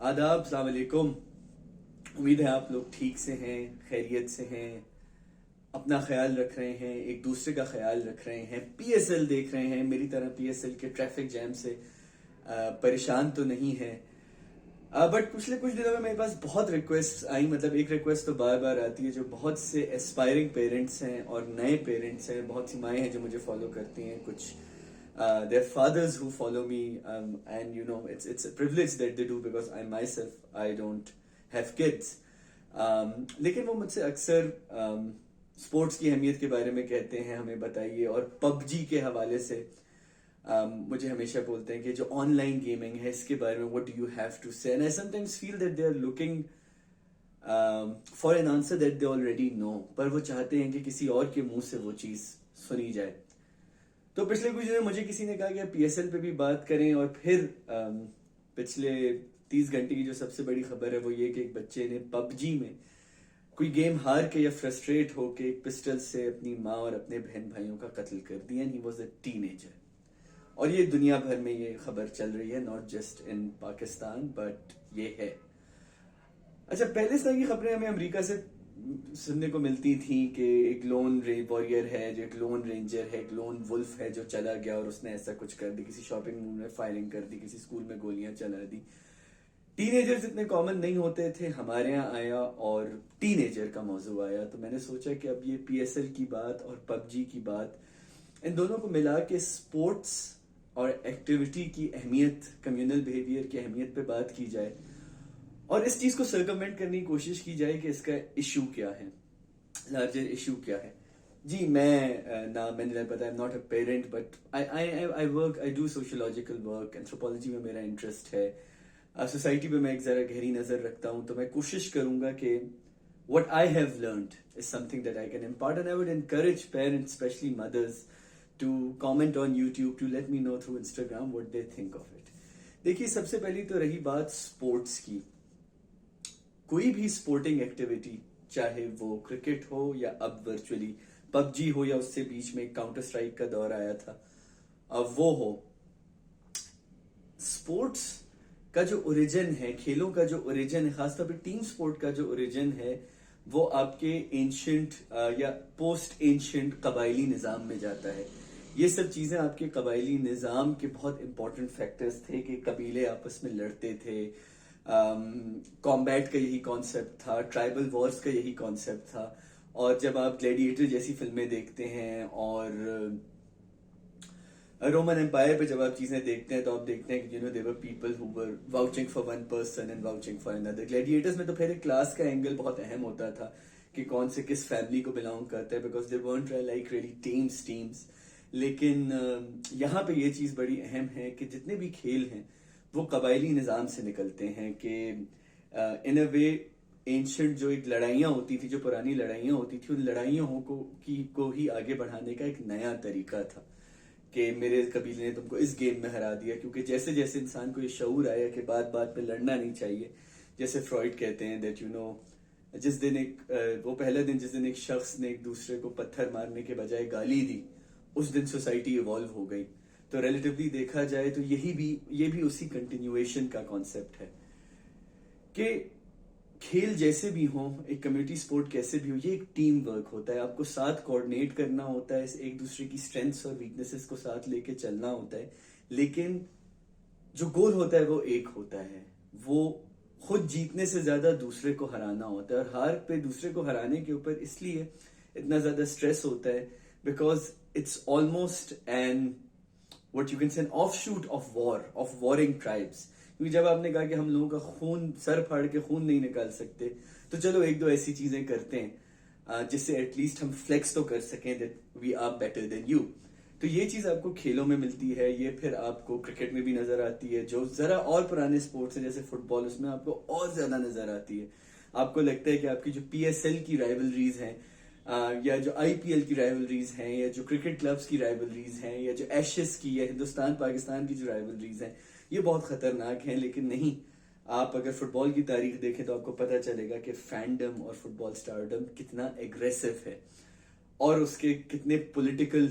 आदाब, अस्सलाम वालेकुम। उम्मीद है आप लोग ठीक से हैं, खैरियत से हैं, अपना ख्याल रख रहे हैं, एक दूसरे का ख्याल रख रहे हैं, पीएसएल देख रहे हैं, मेरी तरह पीएसएल के ट्रैफिक जैम से परेशान तो नहीं है। बट पिछले कुछ दिनों में मेरे पास बहुत रिक्वेस्ट आई, मतलब एक रिक्वेस्ट तो बार बार आती है, जो बहुत से एस्पायरिंग पेरेंट्स हैं और नए पेरेंट्स हैं, बहुत सी माएँ हैं जो मुझे फॉलो करती हैं, कुछ their fathers who follow me, and you know it's a privilege that they do because I myself I don't have kids. लेकिन वो मुझसे अक्सर स्पोर्ट्स की अहमियत के बारे में कहते हैं, हमें बताइए, और पबजी के हवाले से मुझे हमेशा बोलते हैं कि जो ऑनलाइन गेमिंग है इसके बारे में what do you have to say, and I sometimes feel that they are looking for an answer that they already know, पर वो चाहते हैं कि किसी और के मुंह से वो चीज़ सुनी जाए। तो पिछले कुछ दिनों मुझे किसी ने कहा कि पीएसएल पे भी बात करें, और फिर पिछले 30 घंटे की जो सबसे बड़ी खबर है वो ये कि एक बच्चे ने पबजी में कोई गेम हार के या फ्रस्ट्रेट होके एक पिस्टल से अपनी माँ और अपने बहन भाइयों का कत्ल कर दिया, and he was a teenager. और ये दुनिया भर में ये खबर चल रही है, not just in Pakistan, but ये है। अच्छा, पहले इस तरह की खबरें हमें अमेरिका से सुनने को मिलती थी कि एक लोन वॉरियर है, जो एक लोन रेंजर है, एक लोन वुल्फ है जो चला गया और उसने ऐसा कुछ कर दी, किसी शॉपिंग मॉल में फायरिंग कर दी, किसी स्कूल में गोलियां चला दी। टीनेजर्स इतने कॉमन नहीं होते थे, हमारे यहाँ आया और टीनेजर का मौजू आया, तो मैंने सोचा कि अब ये पीएसएल की बात और पबजी की बात, इन दोनों को मिला के स्पोर्ट्स और एक्टिविटी की अहमियत, कम्युनल बिहेवियर की अहमियत पे बात की जाए, और इस चीज को सर्कमवेंट करने की कोशिश की जाए कि इसका इशू क्या है, लार्जर इशू क्या है। जी, मैंने पता है, not a parent, but I work, I do sociological work, anthropology में मेरा इंटरेस्ट है, सोसाइटी पे मैं एक जरा गहरी नजर रखता हूँ, तो मैं कोशिश करूंगा कि what I have learned is something that I can impart, and I would encourage parents, especially mothers, to comment on YouTube, to let me know through Instagram what they think of it. देखिए, सबसे पहली तो रही बात sports की। कोई भी sporting activity, चाहे वो क्रिकेट हो या अब वर्चुअली पबजी हो, या उससे बीच में काउंटर स्ट्राइक का दौर आया था, अब वो हो, स्पोर्ट्स का जो ओरिजिन है, खेलों का जो ओरिजिन है, खासतौर पे टीम स्पोर्ट का जो ओरिजिन है, वो आपके एंशियंट या पोस्ट एंशियंट कबायली निज़ाम में जाता है। ये सब चीज़ें आपके कबायली निज़ाम के बहुत इंपॉर्टेंट फैक्टर्स थे कि कबीले आपस में लड़ते थे। कॉम्बैट का यही कॉन्सेप्ट था, ट्राइबल वॉर्स का यही कॉन्सेप्ट था, और जब आप ग्लैडिएटर जैसी फिल्में देखते हैं और रोमन एम्पायर पे जब आप चीजें देखते हैं, तो आप देखते हैं कि you know there were people who were vouching for one person and vouching for another. Gladiators में तो फिर एक क्लास का एंगल बहुत अहम होता था कि कौन से किस फैमिली को बिलोंग करता है, because they weren't like really teams. लेकिन यहाँ पे ये चीज बड़ी अहम है कि जितने भी खेल हैं वो कबायली निज़ाम से निकलते हैं, कि इन अ वे एंशियंट जो एक लड़ाइयाँ होती थी, जो पुरानी लड़ाइयाँ होती थी, उन लड़ाइयों को ही आगे बढ़ाने का एक नया तरीका था कि मेरे कबीले ने तुमको इस गेम में हरा दिया। क्योंकि जैसे जैसे इंसान को ये शऊर आया कि बात बात पे लड़ना नहीं चाहिए, जैसे फ्रॉइड कहते हैं दैट यू नो, जिस दिन वो पहला दिन जिस दिन एक शख्स ने एक दूसरे को पत्थर मारने के बजाय गाली दी, उस दिन सोसाइटी इवॉल्व हो गई। तो रिलेटिवली देखा जाए तो ये भी उसी कंटिन्यूएशन का कॉन्सेप्ट है कि खेल जैसे भी हो, एक कम्युनिटी स्पोर्ट कैसे भी हो, ये एक टीम वर्क होता है। आपको साथ कोऑर्डिनेट करना होता है, एक दूसरे की स्ट्रेंथ्स और वीकनेसेस को साथ लेके चलना होता है, लेकिन जो गोल होता है वो एक होता है, वो खुद जीतने से ज्यादा दूसरे को हराना होता है। और हार पे दूसरे को हराने के ऊपर इसलिए इतना ज्यादा स्ट्रेस होता है because it's almost an what you can say an offshoot of war, of warring tribes. क्योंकि जब आपने कहा कि हम लोगों का खून, सर फाड़ के खून नहीं निकाल सकते, तो चलो एक दो ऐसी चीजें करते हैं जिससे एटलीस्ट हम फ्लेक्स तो कर सकें that we are better than you. तो ये चीज आपको खेलों में मिलती है, ये फिर आपको क्रिकेट में भी नजर आती है, जो जरा और पुराने स्पोर्ट्स हैं जैसे फुटबॉल, उसमें आपको और ज्यादा नजर आती है। आपको लगता है कि आपकी जो पीएसएल की राइवलरीज हैं, या जो आईपीएल की राइवलरीज हैं, या जो क्रिकेट क्लब्स की राइवलरीज हैं, या जो एशेस की या हिंदुस्तान पाकिस्तान की जो राइवलरीज हैं, ये बहुत खतरनाक हैं। लेकिन नहीं, आप अगर फुटबॉल की तारीख देखें तो आपको पता चलेगा कि फैंडम और फुटबॉल स्टारडम कितना एग्रेसिव है, और उसके कितने पॉलिटिकल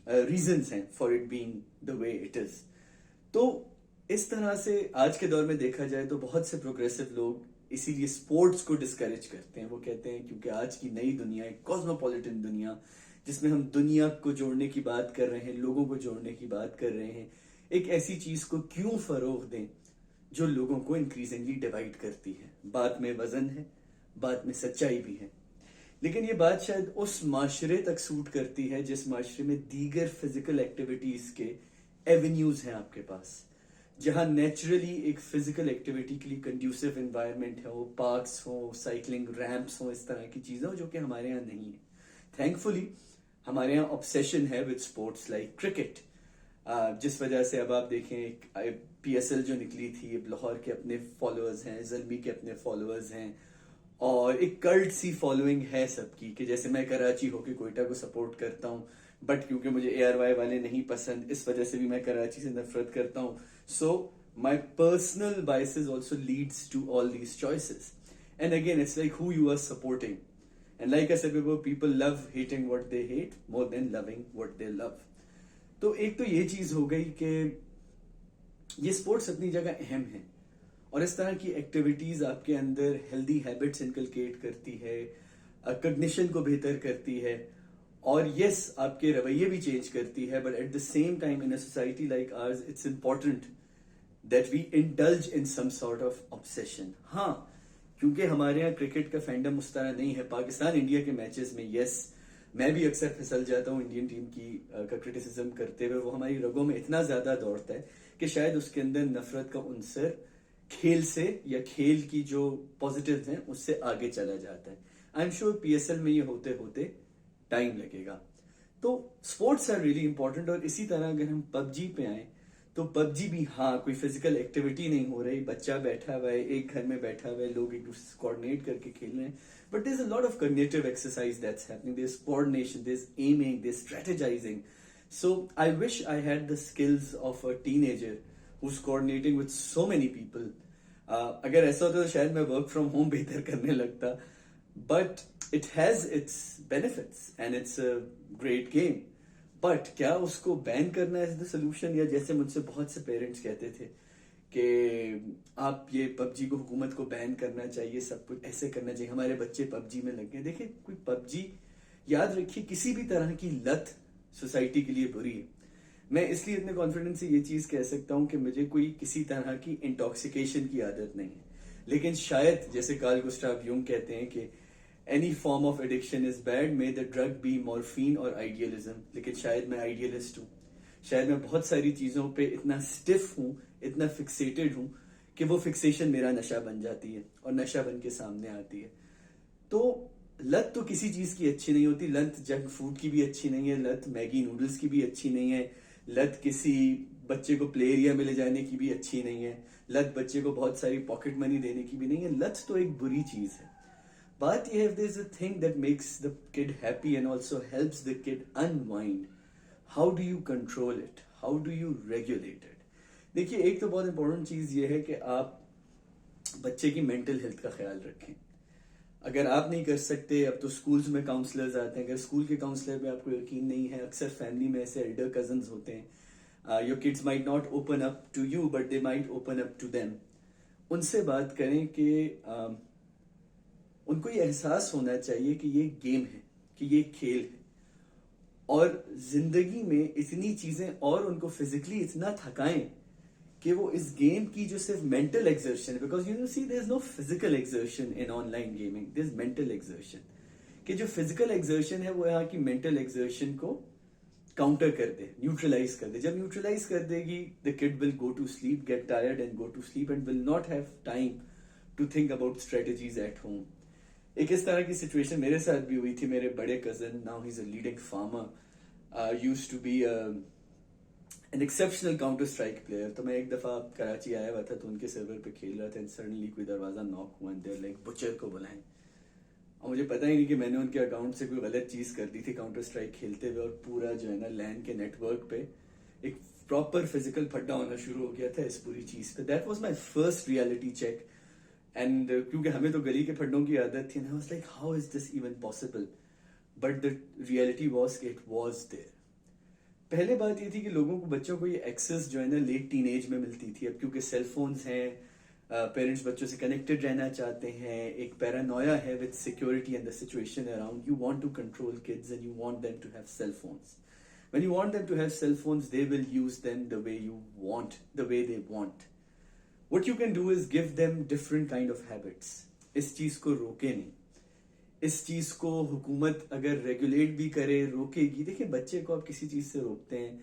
रीजंस हैं for it being the way it is. तो इस तरह से आज के दौर में देखा जाए तो बहुत से प्रोग्रेसिव लोग इसीलिए स्पोर्ट्स को डिस्करेज करते हैं. वो कहते हैं क्योंकि आज की नई दुनिया, एक कॉस्मोपॉलिटन दुनिया जिसमें हम दुनिया को जोड़ने की बात कर रहे हैं, लोगों को जोड़ने की बात कर रहे हैं, एक ऐसी चीज को क्यों फरोग दें जो लोगों को इंक्रीजिंगली डिवाइड करती है. बात में वजन है, बात में सच्चाई भी है, लेकिन ये बात शायद उस माशरे तक सूट करती है जिस माशरे में दीगर फिजिकल एक्टिविटीज के एवेन्यूज हैं आपके पास, जहां नेचुरली एक फिजिकल एक्टिविटी के लिए कंड्यूसिव एनवायरनमेंट हो, पार्क्स हो, साइकिलिंग रैंप्स हो, इस तरह की चीजें हो जो कि हमारे यहाँ नहीं है. थैंकफुली हमारे यहाँ ऑब्सेशन है विद स्पोर्ट्स लाइक क्रिकेट, जिस वजह से अब आप देखें PSL जो निकली थी, अब लाहौर के अपने फॉलोअर्स हैं, जलमी के अपने फॉलोअर्स हैं, और एक कल्ट सी फॉलोइंग है सबकी कि जैसे मैं कराची होके कोयटा को सपोर्ट करता हूँ, बट क्योंकि मुझे ARY वाले नहीं पसंद, इस वजह से भी मैं कराची से नफरत करता हूँ. So my personal biases also leads to all these choices. And again it's like who you are supporting. And like I said before, people love hating what they hate more than loving what they love. तो एक तो ये चीज हो गई कि ये sports अपनी जगह अहम है, और इस तरह की एक्टिविटीज आपके अंदर हेल्दी हैबिट्स इनकलकेट करती है, कॉग्निशन को बेहतर करती है, और यस आपके रवैये भी चेंज करती है. But at the same time in a society like ours it's important that we indulge in some sort of obsession. हाँ, क्योंकि हमारे यहाँ क्रिकेट का फैंडम उस तरह नहीं है. पाकिस्तान इंडिया के मैचेस में यस मैं भी अक्सर फिसल जाता हूँ इंडियन टीम की का क्रिटिसिज्म करते हुए. वो हमारी रगों में इतना ज्यादा दौड़ता है कि शायद उसके अंदर नफरत का उनसर खेल से या खेल की जो पॉजिटिव हैं उससे आगे चला जाता है. आई एम श्योर PSL में ये होते होते टाइम लगेगा. तो स्पोर्ट्स आर रियली इंपॉर्टेंट. और इसी तरह अगर हम PUBG पे आए तो PUBG भी हाँ कोई फिजिकल एक्टिविटी नहीं हो रही, बच्चा बैठा हुआ है, एक घर में बैठा हुआ है, लोग एक दूसरे से कोऑर्डिनेट करके खेल रहे हैं, but there is a lot of cognitive exercise that's happening. There is coordination, there is aiming, there is strategising. So I wish I had the skills of a teenager who is coordinating with so many people. अगर ऐसा होता तो शायद मैं work from home बेहतर करने लगता, but it has its benefits and it's a great game. But क्या उसको बैन करना इज द सोल्यूशन? या जैसे मुझसे बहुत से पेरेंट्स कहते थे कि आप ये PUBG को, हुकूमत को बैन करना चाहिए, सब कुछ ऐसे करना चाहिए, हमारे बच्चे PUBG में लग गए. देखिए कोई PUBG, याद रखिए किसी भी तरह की लत सोसाइटी के लिए बुरी है. मैं इसलिए इतने कॉन्फिडेंस से ये चीज कह सकता हूं कि मुझे कोई किसी तरह की इंटॉक्सिकेशन की आदत नहीं है, लेकिन शायद जैसे कार्ल गुस्टाव यूंग कहते हैं कि any form of addiction is bad, may the drug be morphine or idealism. लेकिन शायद मैं आइडियलिस्ट हूँ, शायद मैं बहुत सारी चीजों पे इतना स्टिफ हूँ, इतना फिक्सेटेड हूँ कि वो फिक्सेशन मेरा नशा बन जाती है और नशा बन के सामने आती है. तो लत तो किसी चीज की अच्छी नहीं होती. लत जंक फूड की भी अच्छी नहीं है, लत मैगी नूडल्स की भी अच्छी नहीं है, लत किसी बच्चे को प्ले एरिया में ले जाने की भी अच्छी नहीं है, लत बच्चे को बहुत सारी पॉकेट मनी देने की भी नहीं है. लत तो एक बुरी चीज है. But if there's a thing that makes the kid happy and also helps the kid unwind, how do you control it? How do you regulate it? देखिए एक तो बहुत इंपॉर्टेंट चीज ये है कि आप बच्चे की मेंटल हेल्थ का ख्याल रखें. अगर आप नहीं कर सकते, अब तो स्कूल्स में काउंसलर्स आते हैं, अगर स्कूल के काउंसलर पे आपको यकीन नहीं है, अक्सर फैमिली में ऐसे एल्डर कजन्स होते हैं, your kids might not open up to you but they might open up to them. उनसे बात करें कि उनको ये एहसास होना चाहिए कि ये गेम है, कि ये खेल है, और जिंदगी में इतनी चीजें और उनको फिजिकली इतना थकाएं कि वो इस गेम की जो सिर्फ मेंटल एक्सर्शन है, because you see there is no physical exertion in online gaming, there is mental exertion. कि जो फिजिकल एक्सर्शन है वो यहाँ की मेंटल एक्सर्शन को काउंटर कर दे, न्यूट्रलाइज कर दे. जब न्यूट्रलाइज कर देगी the kid will go to sleep, get tired and go to sleep and will not have time to think about strategies at home. एक इस तरह की सिचुएशन मेरे साथ भी हुई थी. मेरे बड़े cousin, now he is a leading farmer, used to be an exceptional Counter Strike player. तो मैं एक दफा कराची आया हुआ था तो उनके सर्वर पे खेल रहा था, एंड सडनली कोई दरवाजा नॉक हुआ and they were like butcher को बुलाएं. और मुझे पता ही नहीं कि मैंने उनके अकाउंट से कोई गलत चीज कर दी थी काउंटर स्ट्राइक खेलते हुए, और पूरा जो है ना लैन के नेटवर्क पे एक प्रॉपर फिजिकल फड्डा होना शुरू हो गया था इस पूरी चीज पे. That was my first reality check. And क्योंकि हमें तो गली के फड्डों की आदत थी, I was like how is this even possible, but the reality was कि इट वाज देयर. پہلے بات یہ تھی کہ لوگوں کو بچوں کو یہ ایکسیس جو ہے نا لیٹ ٹین ایج میں ملتی تھی. اب کیونکہ سیل فونز ہیں, پیرنٹس بچوں سے کنیکٹڈ رہنا چاہتے ہیں, ایک پیرانویا ہے with security and the situation around, you want to control kids and you want them to have cell phones. When you want them to have cell phones, they will use them the way you want, the way they want. What you can do is give them different kind of habits. اس چیز کو روکے نہیں, اس چیز کو حکومت اگر regulate بھی کرے, روکے گی. دیکھیں بچے کو آپ کسی چیز سے روکتے ہیں,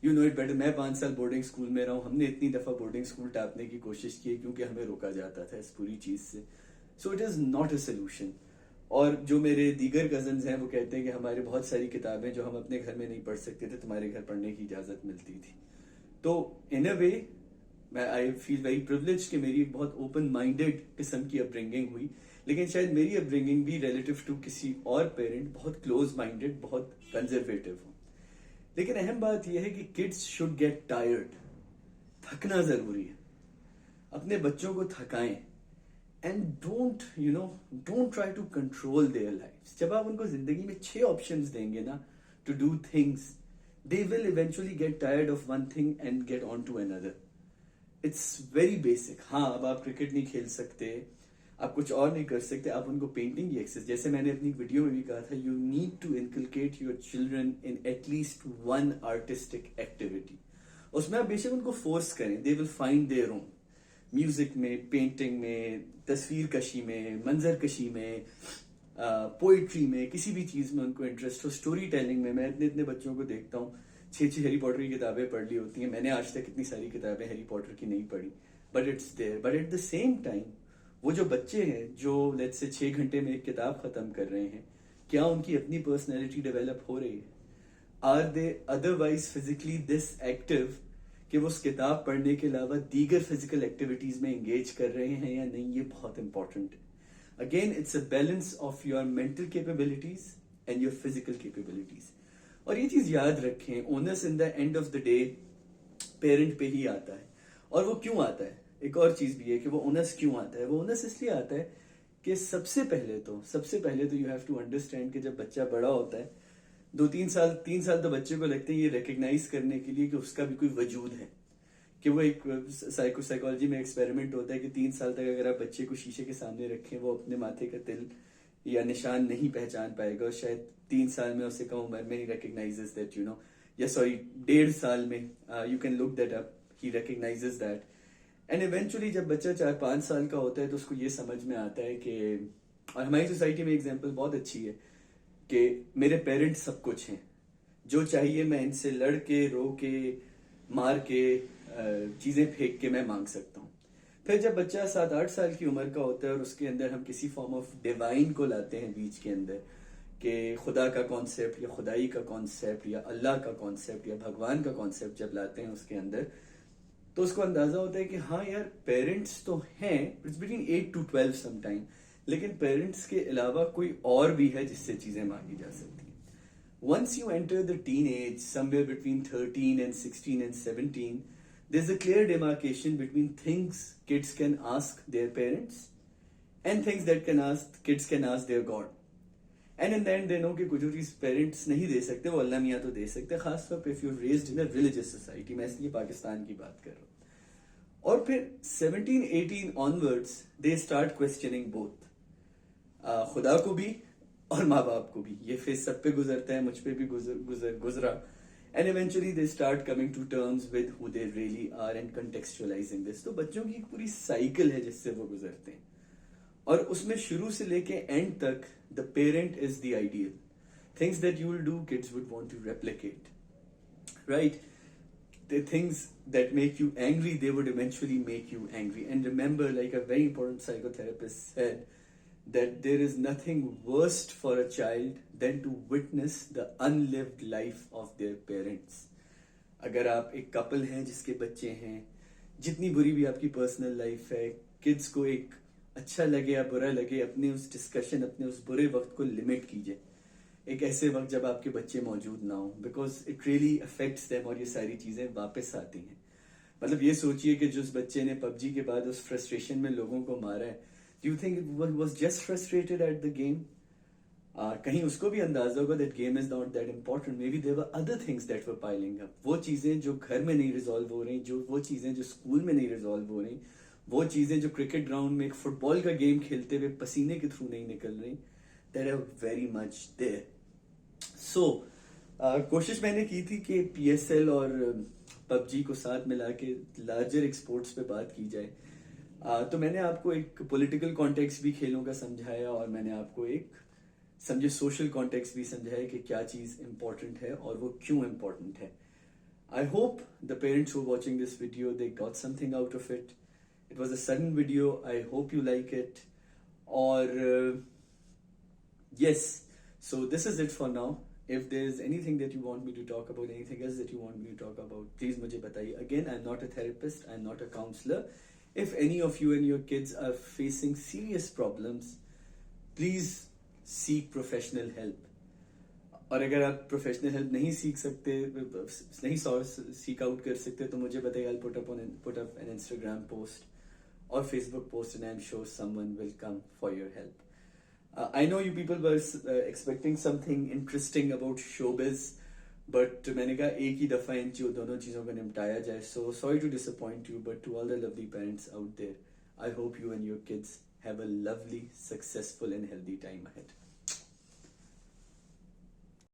یو نو اٹ بیٹر. میں 5 سال بورڈنگ اسکول میں رہا ہوں, ہم نے اتنی دفعہ بورڈنگ اسکول ٹاپنے کی کوشش کی کیونکہ ہمیں روکا جاتا تھا اس پوری چیز سے. So it is not a solution. اور جو میرے دیگر کزنز ہیں وہ کہتے ہیں کہ ہمارے بہت ساری کتابیں جو ہم اپنے گھر میں نہیں پڑھ سکتے تھے, تمہارے گھر پڑھنے کی اجازت ملتی تھی. تو ان اے وے میں آئی فیل ویری پریولیج کہ میری بہت اوپن مائنڈیڈ قسم کی اپ برنگنگ ہوئی, لیکن شاید میری اپ برنگنگ بھی ریلیٹیو ٹو کسی اور پیرنٹ بہت کلوز مائنڈیڈ, بہت کنزرویٹو ہو. لیکن اہم بات یہ ہے کہ کڈس شوڈ گیٹ ٹائرڈ. تھکنا ضروری ہے, اپنے بچوں کو تھکائیں. And don't try to control their lives. جب آپ ان کو زندگی میں 6 options دیں گے نا to do things, they will eventually get tired of one thing and get on to another. It's very basic. ہاں, اب آپ کرکٹ نہیں کھیل سکتے, آپ کچھ اور نہیں کر سکتے, آپ ان کو پینٹنگ کی ایکسرسائز, جیسے میں نے اپنی ویڈیو میں بھی کہا تھا, you need to inculcate your children in at least one artistic activity. اس میں آپ بے شک ان کو فورس کریں, they will find their own. Music میں, پینٹنگ میں, تصویر کشی میں, منظر کشی میں, پوئٹری میں, کسی بھی چیز میں ان کو انٹرسٹ ہو, اسٹوری ٹیلنگ میں. میں اتنے بچوں کو دیکھتا ہوں 6 ہیری پاٹر کی کتابیں پڑھ لی ہوتی ہیں. میں نے آج تک اتنی ساری کتابیں ہیری پاٹر کی نہیں پڑھی, but it's there. But at the same time وہ جو بچے ہیں جو لیٹس سے 6 گھنٹے میں ایک کتاب ختم کر رہے ہیں, کیا ان کی اپنی پرسنالٹی ڈیولپ ہو رہی ہے؟ Are they otherwise physically this active کہ وہ اس کتاب پڑھنے کے علاوہ دیگر فزیکل ایکٹیویٹیز میں انگیج کر رہے ہیں یا نہیں؟ یہ بہت امپورٹنٹ ہے. Again it's a balance of your mental capabilities and your physical capabilities. اور یہ چیز یاد رکھیں, once in the end of the day parent پہ ہی آتا ہے. اور وہ کیوں آتا ہے؟ ایک اور چیز بھی ہے کہ وہ اونس کیوں آتا ہے. وہ اونس اس لیے آتا ہے کہ سب سے پہلے تو یو ہیو ٹو انڈرسٹینڈ کہ جب بچہ بڑا ہوتا ہے 3 سال تو بچے کو لگتے ہیں یہ ریکگنائز کرنے کے لیے کہ اس کا بھی کوئی وجود ہے, کہ وہ ایک سائیکولوجی میں ایکسپیریمنٹ ہوتا ہے کہ 3 سال تک اگر آپ بچے کو شیشے کے سامنے رکھیں وہ اپنے ماتھے کا تل یا نشان نہیں پہچان پائے گا, اور شاید 3 سال میں, اس سے کم عمر میں ہی ریکگنائزز دیٹ, یا سوری 1.5 سال میں, you can look that up, he recognizes that. And eventually جب بچہ 4-5 سال کا ہوتا ہے تو اس کو یہ سمجھ میں آتا ہے کہ, اور ہماری سوسائٹی میں ایگزامپل بہت اچھی ہے کہ میرے پیرنٹس سب کچھ ہیں, جو چاہیے میں ان سے لڑ کے, رو کے, مار کے, چیزیں پھینک کے میں مانگ سکتا ہوں. پھر جب بچہ 7-8 سال کی عمر کا ہوتا ہے اور اس کے اندر ہم کسی فارم آف ڈیوائن کو لاتے ہیں بیچ کے اندر, کہ خدا کا کانسیپٹ یا خدائی کا کانسیپٹ یا اللہ کا کانسیپٹ یا بھگوان کا کانسیپٹ جب لاتے ہیں اس کے اندر, تو اس کو اندازہ ہوتا ہے کہ ہاں یار پیرنٹس تو ہیں, it's between 8 to 12 some time, لیکن پیرنٹس کے علاوہ کوئی اور بھی ہے جس سے چیزیں مانگی جا سکتی ہیں. Once you enter the teenage, somewhere between 13 and 16 and 17, there's a clear demarcation between things kids can ask their parents and things that kids can ask their God. And in the end they know کہ کچھ چیز parents نہیں دے سکتے, وہ اللہ میاں تو دے سکتے, خاص طور پہ if you're raised in a religious society. میں اس لیے پاکستان کی بات کر رہا ہوں. اور پھر 17-18 onwards they start questioning both. خدا کو بھی اور ماں باپ کو بھی. یہ فیز سب پہ گزرتا ہے, مجھ پہ بھی گزرا. And eventually they start coming to terms with who they really are and contextualizing this. تو بچوں کی ایک پوری سائیکل ہے جس سے وہ گزرتے ہیں, اور اس میں شروع سے لے کے اینڈ تک the parent is the ideal. Things that you will do, kids would want to replicate. Right? The things that make you angry, they would eventually make you angry. And remember, like a very important psychotherapist said, that there is nothing worse for a child than to witness the unlived life of their parents. اگر آپ ایک کپل ہیں جس کے بچے ہیں, جتنی بری بھی آپ کی پرسنل لائف ہے, کڈس کو ایک اچھا لگے یا برا لگے, اپنے اس ڈسکشن, اپنے اس برے وقت کو لمٹ کیجئے ایک ایسے وقت جب آپ کے بچے موجود نہ ہوں, because it really affects them, اور یہ ساری چیزیں واپس آتی ہیں. مطلب یہ سوچئے کہ جس بچے نے PUBG کے بعد اس فرسٹریشن میں لوگوں کو مارا ہے, do you think it was just frustrated at the game? کہیں اس کو بھی اندازہ ہوگا that game is not that important, may be there were other things that were piling up. وہ چیزیں جو گھر میں نہیں ریزالو ہو رہی, وہ چیزیں جو اسکول میں نہیں ریزالو ہو رہی, وہ چیزیں جو کرکٹ گراؤنڈ میں ایک فٹ بال کا گیم کھیلتے ہوئے پسینے کے تھرو نہیں نکل رہی, دیٹ آر ویری مچ دیر. سو کوشش میں نے کی تھی کہ پی ایس ایل اور پب جی کو ساتھ ملا کے لارجر ایکسپورٹس پہ بات کی جائے. تو میں نے آپ کو ایک پولیٹیکل کانٹیکس بھی کھیلوں کا سمجھایا, اور میں نے آپ کو ایک سمجھے سوشل کانٹیکس بھی سمجھایا کہ کیا چیز امپورٹنٹ ہے اور وہ کیوں امپورٹنٹ ہے. I hope the parents who are watching this video, they got something out of it. It was a sudden video. I hope you like it. Or yes, so this is it for now. If there's anything that you want me to talk about, anything else that you want me to talk about, please mujhe bataiye. Again, I'm not a therapist, I'm not a counselor. If any of you and your kids are facing serious problems, please seek professional help. اور اگر آپ professional help نہیں سیکھ سکتے, نہیں سیک out کر سکتے, تو مجھے بتائیے. I'll put up an Instagram post or Facebook post, and I'm sure someone will come for your help. I know you people were expecting something interesting about showbiz, but میں نے کہا ایک ہی دفعہ ان دونوں چیزوں کو نمٹایا جائے. So sorry to disappoint you, but to all the lovely parents out there, I hope you and your kids have a lovely, successful and healthy time ahead.